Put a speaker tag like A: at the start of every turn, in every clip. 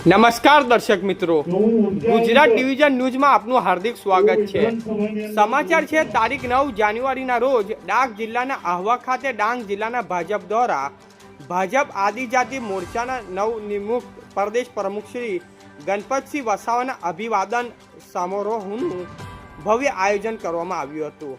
A: નમસ્કાર દર્શક મિત્રો, ગુજરાત ડિવિઝન ન્યૂઝમાં આપનું હાર્દિક સ્વાગત છે। સમાચાર છે તારીખ 9 જાન્યુઆરીના રોજ ડાંગ જિલ્લાના આહવા ખાતે ડાંગ જિલ્લાના ભાજપ દ્વારા ભાજપ આદિજાતિ મોરચાના નવનિયુક્ત પ્રદેશ પ્રમુખ શ્રી ગણપતસિંહ વસાવાના અભિવાદન સમારોહનું ભવ્ય આયોજન કરવામાં આવ્યું હતું।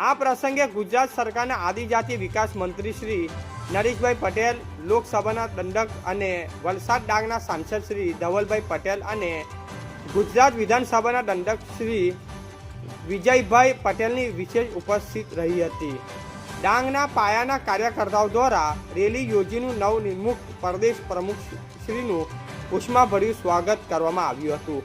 A: આ પ્રસંગે ગુજરાત સરકારના આદિજાતિ વિકાસ મંત્રી શ્રી નરેશભાઈ પટેલ, લોકસભાના દંડક અને વલસાડ ડાંગના સાંસદ શ્રી ધવલભાઈ પટેલ અને ગુજરાત વિધાનસભાના દંડક શ્રી વિજયભાઈ પટેલની વિશેષ ઉપસ્થિત રહી હતી। ડાંગના પાયાના કાર્યકર્તાઓ દ્વારા રેલી યોજીનું નવનિયુક્ત પ્રદેશ પ્રમુખ શ્રીનું ઉષ્માભર્યું સ્વાગત કરવામાં આવ્યું હતું।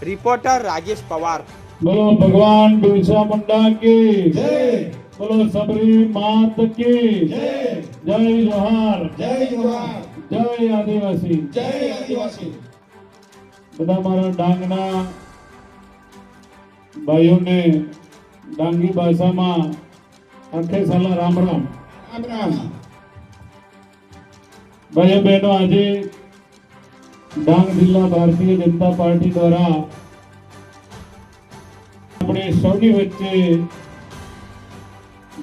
A: રિપોર્ટર રાજેશ પવાર।
B: बोलो भगवान बिरसा मुंडा की जय, बोलो सबरी मात की जय, जय जोहार, जय जोहार, जय आदिवासी, जय आदिवासी। બધા મારા ડાંગના ભાઈઓને ડાંગી ભાષામાં આખે સાલા રામ રામ રામ રામ। ભાઈઓ બહેનો, આજે ડાંગ જિલ્લા ભારતીય જનતા પાર્ટી દ્વારા अपने सौनी वच्चे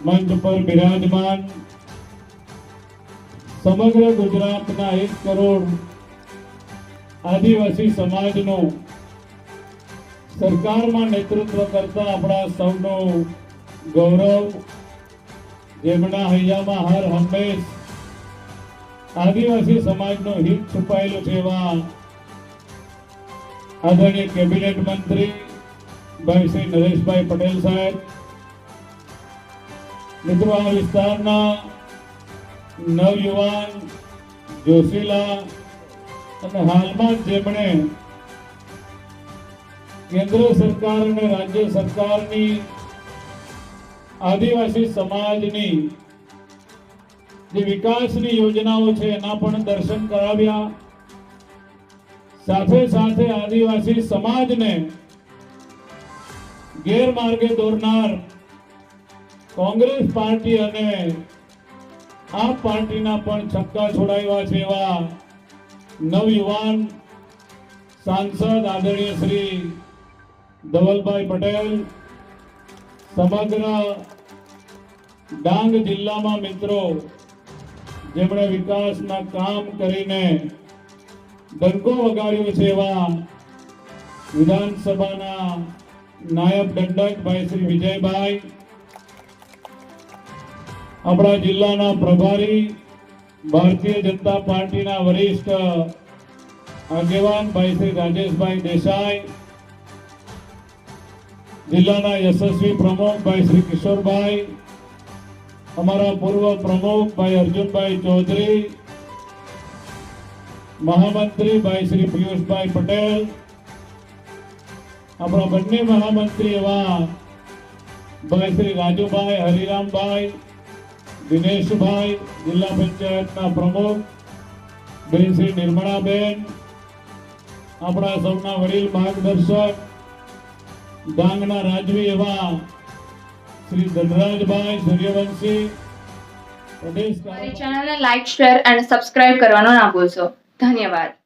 B: मंच पर विराजमान समग्र गुजरातना 1 करोड़ आदिवासी समाज नो सरकार में नेतृत्व करता अपना सौनो गौरव, जेमना हैया में हर हमेश आदिवासी समाज नो हित छुपायेलो छे एवा आदरणीय कैबिनेट मंत्री भाई श्री नरेशभाई पटेल साहेब, मित्रों आ विस्तारना नवयुवान जोशीला અને હાલમાં જેમણે કેન્દ્ર સરકાર અને રાજ્ય સરકારની આદિવાસી સમાજની જે વિકાસની યોજનાઓ છે એના પણ દર્શન કરાવ્યા, સાથે સાથે આદિવાસી સમાજને ગેરમાર્ગે દોરનાર કોંગ્રેસ પાર્ટી અને આપ પાર્ટીના પણ છક્કા છોડાવ્યા છે એવા નવયુવાન સાંસદ આદરણીય શ્રી ધવલભાઈ પટેલ સમગ્ર ડાંગ જિલ્લામાં મિત્રો જેમણે વિકાસના કામ કરીને ડંકો વગાડ્યો છે એવા વિધાનસભાના नायब दंडक भाई श्री विजय भाई, अपना जिला प्रभारी भारतीय जनता पार्टी वरिष्ठ आगेवान भाई श्री राजेश भाई देसाई, जिला यशस्वी प्रमुख भाई श्री किशोर भाई, हमारा पूर्व प्रमुख भाई अर्जुन भाई चौधरी, महामंत्री भाई श्री पीयूष भाई पटेल, अपना बन्ने महामंत्री एवं भाई श्री राजूभाई, हरिराम भाई, दिनेश भाई, जिला पंचायत प्रमुख बहन श्री निर्मला बेन, अपना सौना वडील मार्गदर्शक डांगना राजवी एवं श्री धनराज भाई सूर्यवंशी। प्रदेश
C: चैनल ने लाइक, शेयर एंड सब्सक्राइब करवानो ना भूलशो। धन्यवाद।